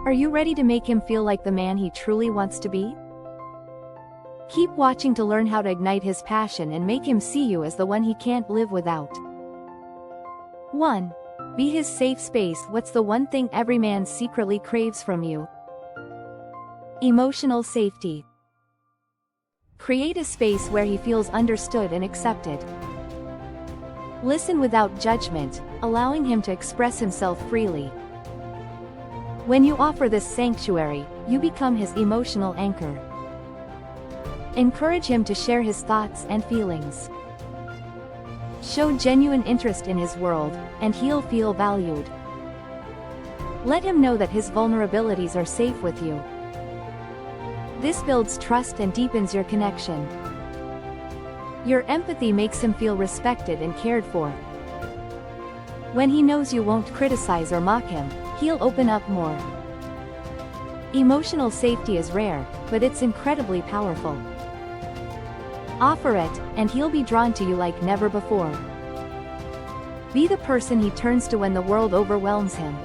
Are you ready to make him feel like the man he truly wants to be? Keep watching to learn how to ignite his passion and make him see you as the one he can't live without. 1. Be his safe space. What's the one thing every man secretly craves from you? Emotional safety. Create a space where he feels understood and accepted. Listen without judgment, allowing him to express himself freely. When you offer this sanctuary, you become his emotional anchor. Encourage him to share his thoughts and feelings. Show genuine interest in his world, and he'll feel valued. Let him know that his vulnerabilities are safe with you. This builds trust and deepens your connection. Your empathy makes him feel respected and cared for. When he knows you won't criticize or mock him, he'll open up more. Emotional safety is rare, but it's incredibly powerful. Offer it, and he'll be drawn to you like never before. Be the person he turns to when the world overwhelms him.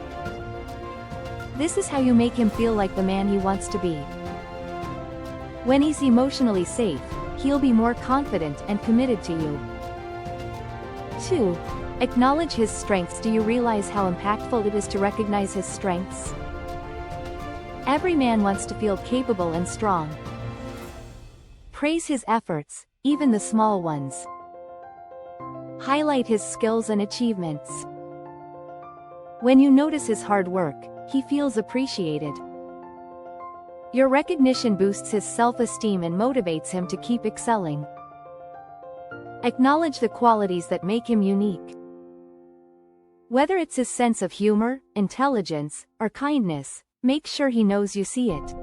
This is how you make him feel like the man he wants to be. When he's emotionally safe, he'll be more confident and committed to you. 2. Acknowledge his strengths. Do you realize how impactful it is to recognize his strengths? Every man wants to feel capable and strong. Praise his efforts, even the small ones. Highlight his skills and achievements. When you notice his hard work, he feels appreciated. Your recognition boosts his self-esteem and motivates him to keep excelling. Acknowledge the qualities that make him unique. Whether it's his sense of humor, intelligence, or kindness, make sure he knows you see it.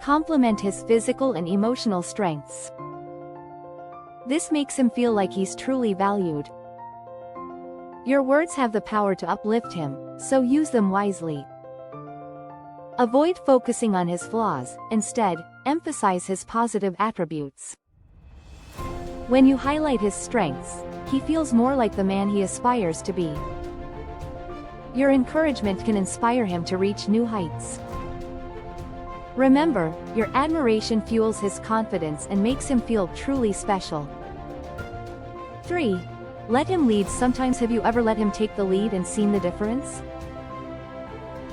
Compliment his physical and emotional strengths. This makes him feel like he's truly valued. Your words have the power to uplift him, so use them wisely. Avoid focusing on his flaws, instead, emphasize his positive attributes. When you highlight his strengths, he feels more like the man he aspires to be. Your encouragement can inspire him to reach new heights. Remember, your admiration fuels his confidence and makes him feel truly special. 3. Let him lead. Sometimes have you ever let him take the lead and seen the difference?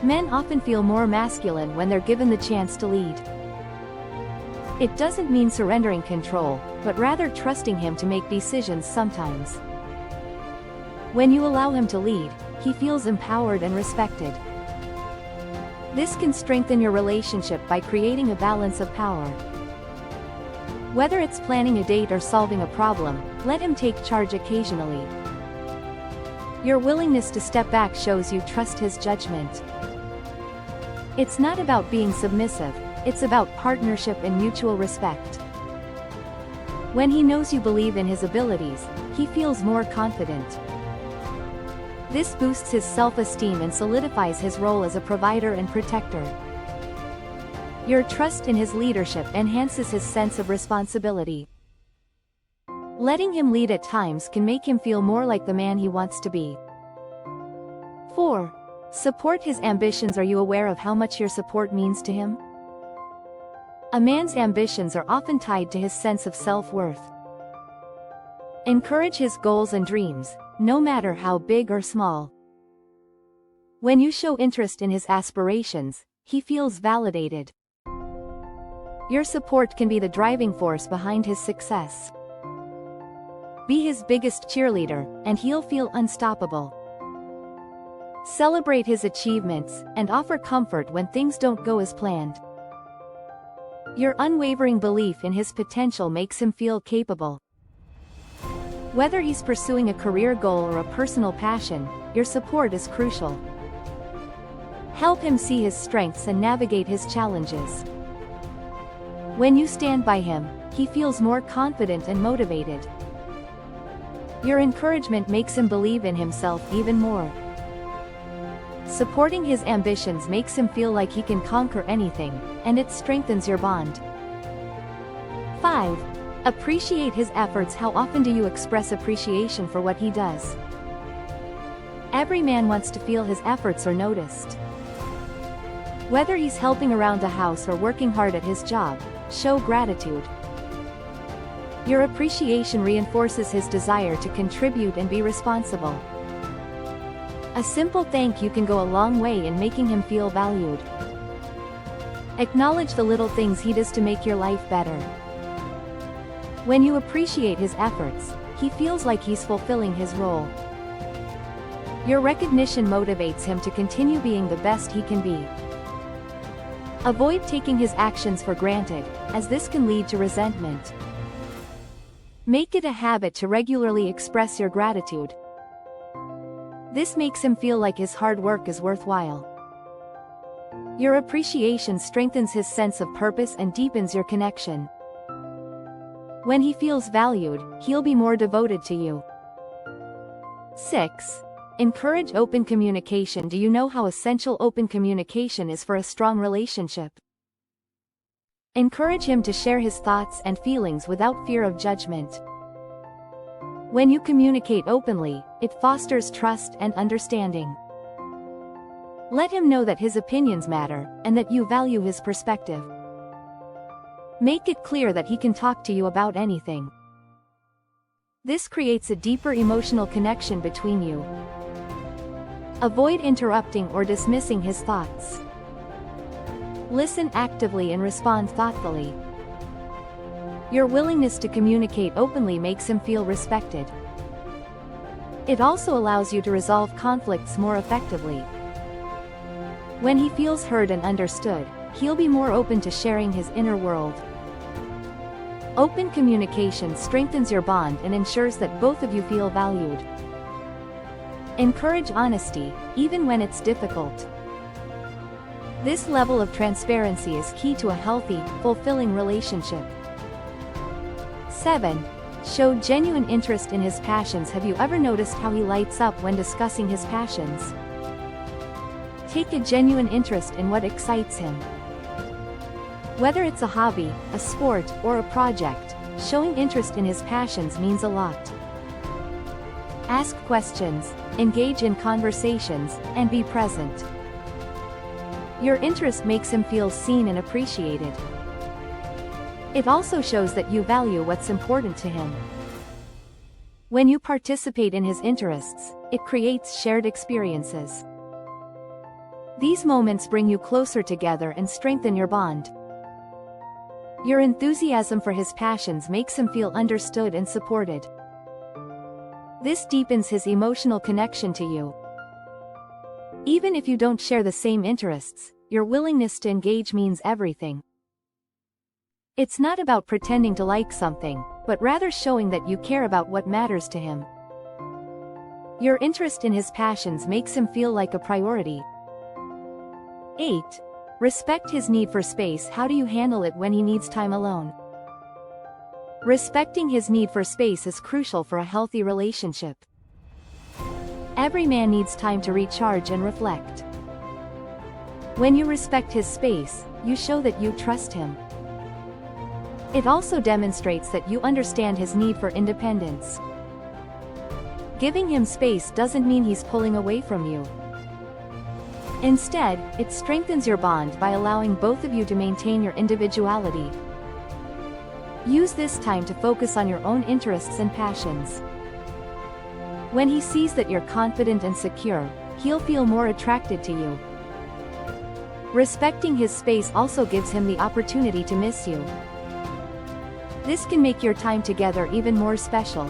Men often feel more masculine when they're given the chance to lead. It doesn't mean surrendering control, but rather trusting him to make decisions sometimes. When you allow him to lead, he feels empowered and respected. This can strengthen your relationship by creating a balance of power. Whether it's planning a date or solving a problem, let him take charge occasionally. Your willingness to step back shows you trust his judgment. It's not about being submissive, it's about partnership and mutual respect. When he knows you believe in his abilities, he feels more confident. This boosts his self-esteem and solidifies his role as a provider and protector. Your trust in his leadership enhances his sense of responsibility. Letting him lead at times can make him feel more like the man he wants to be. 4. Support his ambitions. Are you aware of how much your support means to him? A man's ambitions are often tied to his sense of self-worth. Encourage his goals and dreams, no matter how big or small. When you show interest in his aspirations, he feels validated. Your support can be the driving force behind his success. Be his biggest cheerleader, and he'll feel unstoppable. Celebrate his achievements, and offer comfort when things don't go as planned. Your unwavering belief in his potential makes him feel capable. Whether he's pursuing a career goal or a personal passion, your support is crucial. Help him see his strengths and navigate his challenges. When you stand by him, he feels more confident and motivated. Your encouragement makes him believe in himself even more. Supporting his ambitions makes him feel like he can conquer anything, and it strengthens your bond. 5. Appreciate his efforts. How often do you express appreciation for what he does? Every man wants to feel his efforts are noticed. Whether he's helping around the house or working hard at his job, show gratitude. Your appreciation reinforces his desire to contribute and be responsible. A simple thank you can go a long way in making him feel valued. Acknowledge the little things he does to make your life better. When you appreciate his efforts, he feels like he's fulfilling his role. Your recognition motivates him to continue being the best he can be. Avoid taking his actions for granted, as this can lead to resentment. Make it a habit to regularly express your gratitude. This makes him feel like his hard work is worthwhile. Your appreciation strengthens his sense of purpose and deepens your connection. When he feels valued, he'll be more devoted to you. 6. Encourage open communication. Do you know how essential open communication is for a strong relationship? Encourage him to share his thoughts and feelings without fear of judgment. When you communicate openly, it fosters trust and understanding. Let him know that his opinions matter, and that you value his perspective. Make it clear that he can talk to you about anything. This creates a deeper emotional connection between you. Avoid interrupting or dismissing his thoughts. Listen actively and respond thoughtfully. Your willingness to communicate openly makes him feel respected. It also allows you to resolve conflicts more effectively. When he feels heard and understood, he'll be more open to sharing his inner world. Open communication strengthens your bond and ensures that both of you feel valued. Encourage honesty, even when it's difficult. This level of transparency is key to a healthy, fulfilling relationship. 7. Show genuine interest in his passions. Have you ever noticed how he lights up when discussing his passions? Take a genuine interest in what excites him. Whether it's a hobby, a sport, or a project, showing interest in his passions means a lot. Ask questions, engage in conversations, and be present. Your interest makes him feel seen and appreciated. It also shows that you value what's important to him. When you participate in his interests, it creates shared experiences. These moments bring you closer together and strengthen your bond. Your enthusiasm for his passions makes him feel understood and supported. This deepens his emotional connection to you. Even if you don't share the same interests, your willingness to engage means everything. It's not about pretending to like something, but rather showing that you care about what matters to him. Your interest in his passions makes him feel like a priority. 8. Respect his need for space. How do you handle it when he needs time alone? Respecting his need for space is crucial for a healthy relationship. Every man needs time to recharge and reflect. When you respect his space, you show that you trust him. It also demonstrates that you understand his need for independence. Giving him space doesn't mean he's pulling away from you. Instead, it strengthens your bond by allowing both of you to maintain your individuality. Use this time to focus on your own interests and passions. When he sees that you're confident and secure, he'll feel more attracted to you. Respecting his space also gives him the opportunity to miss you. This can make your time together even more special.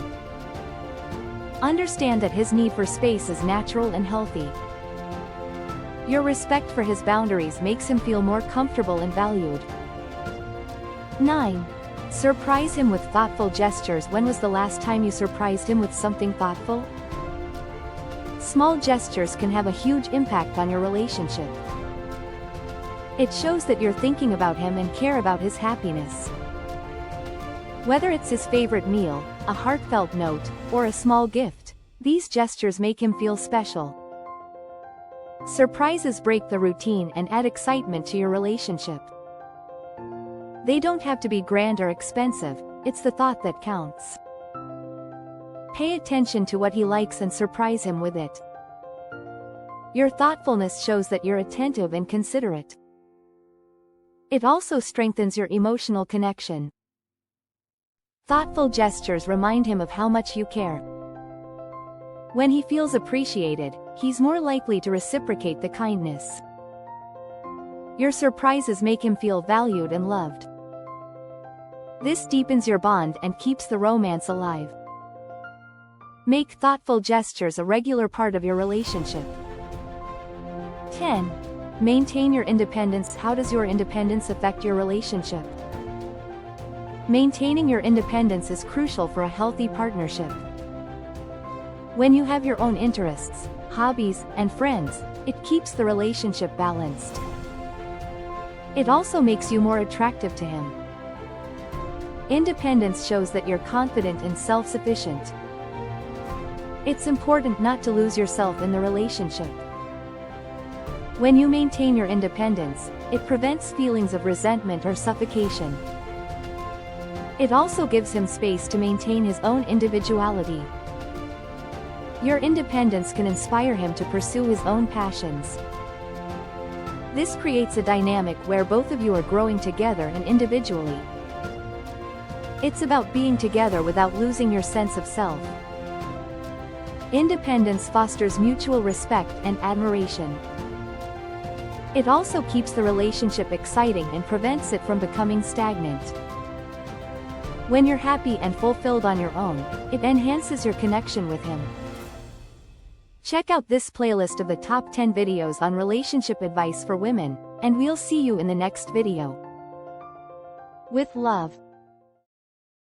Understand that his need for space is natural and healthy. Your respect for his boundaries makes him feel more comfortable and valued. 9. Surprise him with thoughtful gestures. When was the last time you surprised him with something thoughtful? Small gestures can have a huge impact on your relationship. It shows that you're thinking about him and care about his happiness. Whether it's his favorite meal, a heartfelt note, or a small gift, these gestures make him feel special. Surprises break the routine and add excitement to your relationship. They don't have to be grand or expensive, it's the thought that counts. Pay attention to what he likes and surprise him with it. Your thoughtfulness shows that you're attentive and considerate. It also strengthens your emotional connection. Thoughtful gestures remind him of how much you care. When he feels appreciated, he's more likely to reciprocate the kindness. Your surprises make him feel valued and loved. This deepens your bond and keeps the romance alive. Make thoughtful gestures a regular part of your relationship. 10. Maintain your independence. How does your independence affect your relationship? Maintaining your independence is crucial for a healthy partnership. When you have your own interests, hobbies, and friends, it keeps the relationship balanced. It also makes you more attractive to him. Independence shows that you're confident and self-sufficient. It's important not to lose yourself in the relationship. When you maintain your independence, it prevents feelings of resentment or suffocation. It also gives him space to maintain his own individuality. Your independence can inspire him to pursue his own passions. This creates a dynamic where both of you are growing together and individually. It's about being together without losing your sense of self. Independence fosters mutual respect and admiration. It also keeps the relationship exciting and prevents it from becoming stagnant. When you're happy and fulfilled on your own, it enhances your connection with him. Check out this playlist of the top 10 videos on relationship advice for women, and we'll see you in the next video. With love.